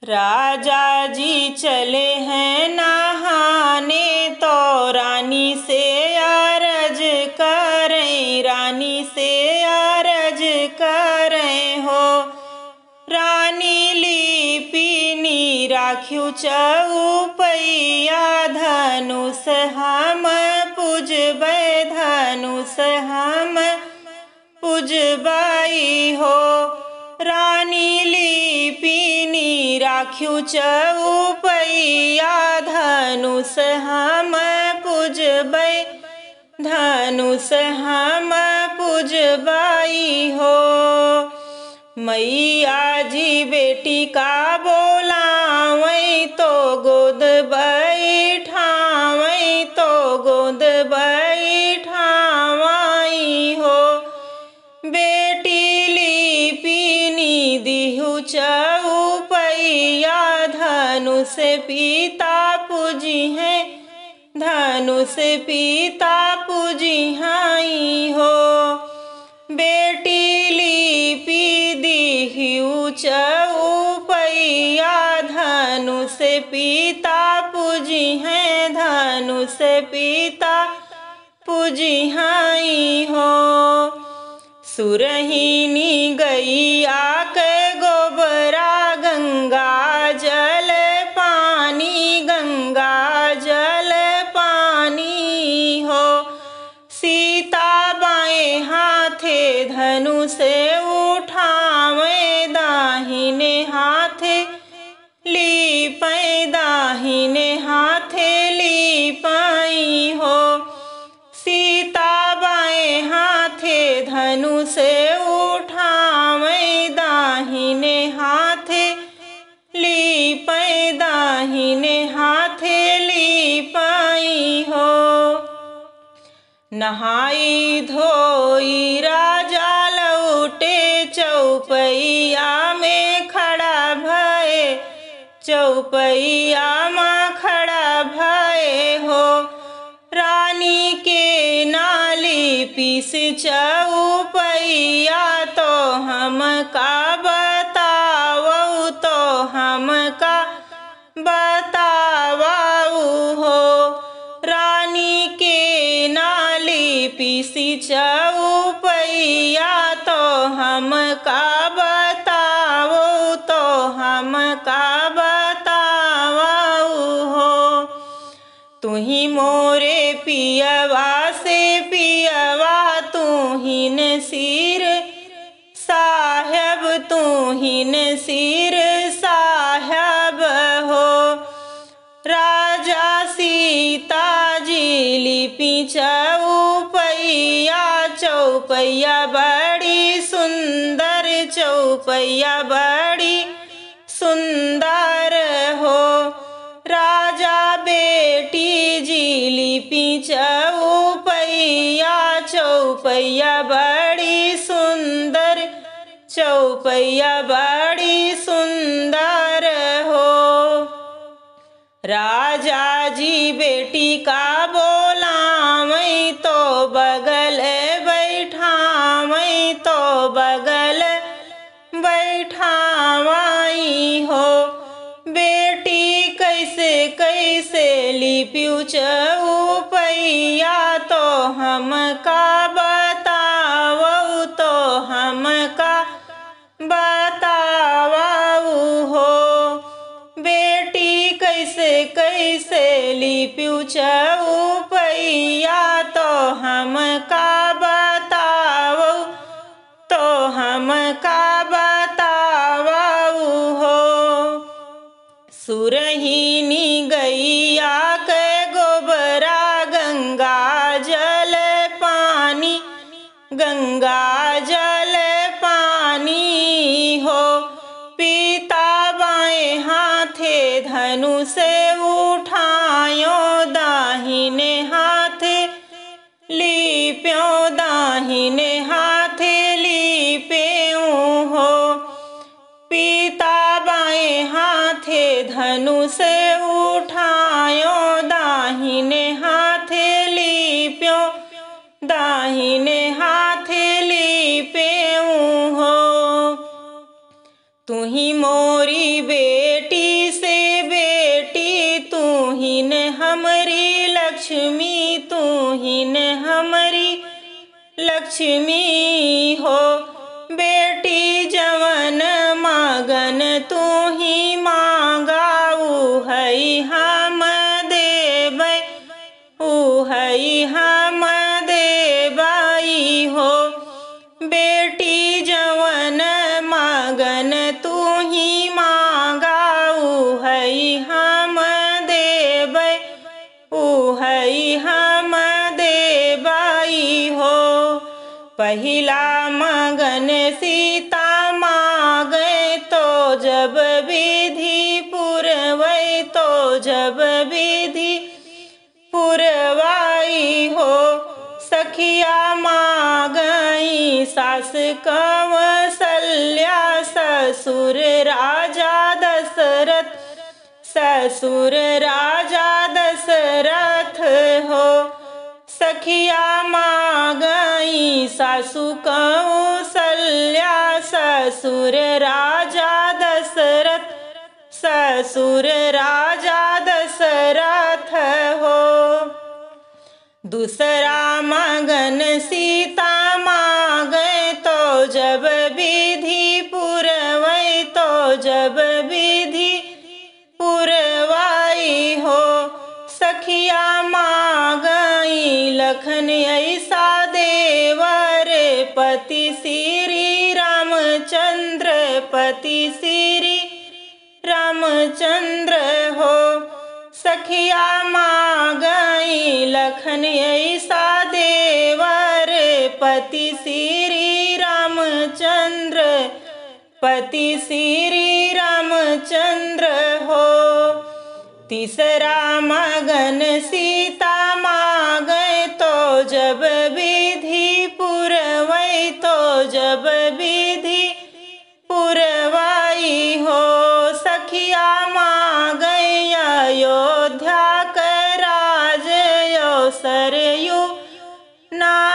राजा जी चले हैं नहाने तो रानी से अरज करें, रानी से अरज करें हो। रानी लिपिनी राख्यू चौपैया, धनुष हम पूजबै, धनुष हम पूजबै हो। रानी लिपिनी राख्यू चौपैया, धनुष हम पूजबै, धनुष हम पूजबै हो। मैया जी बेटी का बोलावै तो गोद बैठावै, तो गोद बैठावै हो। बेटी लिपिनी दिहु चौपैया, धनुष पिता पूजी हैं, धनुष पिता पूजी हैं हो। बेटी लिपि दिहु चौपैया, धनुष पिता पूजी हैं, धनुष पिता पूजी हैं हो। सुरहिनी गैया के गोबरा, गंगा जल पानी, गंगा जल पानी हो। सीता बाएं हाथे धनुष उठावे, दाहिने हाथे लीपै, दाहिने हाथे लीपै हो। सीता बाएं हाथे धनुष उठावे, दाहिने हाथे लीपै, दाहिने हाथे लीपै हो। नहाई धोई राजा लौटे, चौपैया में खड़ा भये, चौपैया में खड़ा भये हो। रानी के नाली पीस चौपैया, तो हम का बतावऊ, तो हम का बतावऊ हो। रानी के नाली पीसी चौपैया, तो हम का बतावऊ, तो हम का बतावऊ हो। तुही मोरे पियवा से पियवा, तुहिन सिर साहेब, तुहिन सिर साहेब हो। राजा सीता जी लिपि चौपैया, चौपैया बड़ी सुंदर, चौपैया बड़ी सुंदर हो। राजा बेटी जी लिपि चौपैया, चौपैया बड़ी सुंदर, चौपैया बड़ी सुंदर हो। राजा जी बेटी का बोलावै तो बगल बैठावै, तो बगल बैठावै हो। बेटी कैसे कैसे लिप्यू चौपैया, तो हम का बतावऊ, तो हम का बतावऊ हो। बेटी कैसे कैसे लिप्यू चौपैया, तो हम का बतावऊ, तो हम का बतावऊ हो। सुरहिनी गैया के गोबरा, गंगा जल पानी, गंगा जल पानी हो। पिता बाएं हाथे धनुष उठायो, दाहिने हाथे लीप्यो, दाहिने हाथे लीप्यो हो। पिता बाएं हाथे धनुष उठायो, दाहिने हाथे लीप्यो, दाहिने हाथे लीप्यो हो। तुही मोरी बेटी हमरी लक्ष्मी, तू ही न हमरी लक्ष्मी हो। बेटी जवन मागन तू ही मांगाऊ है हम देबै, ऊ है हम देबाई हो। बेटी जवन मागन तू ही मांगाऊ है हम देबै, ऊ है हम देबाई हो। पहिला मगन सीता मांगे तो जब विधि पुरवै, तो जब विधि पुरवाई हो। सखिया मांगई सास कौसल्या, ससुर राजा दशरथ, ससुर राजा दशरथ हो। सखिया मांगई सासु कौसल्या, ससुर राजा दशरथ, ससुर राजा दशरथ हो। दूसरा मगन सीता मांगे तो जब विधि पुरवै, तो जब विधि पुरवाई हो। सखिया मांगई लखन ऐसा देवर, पति श्री रामचंद्र, पति श्री रामचंद्र हो। सखिया मांगई लखन ऐसा देवर, पति श्री रामचंद्र, पति श्री रामचंद्र हो। तीसरा मगन सीता मांगे तो जब विधि पुरवै, तो जब विधि पुरवाई हो। सखिया मांगई अयोध्या का राज, यो सरयू ना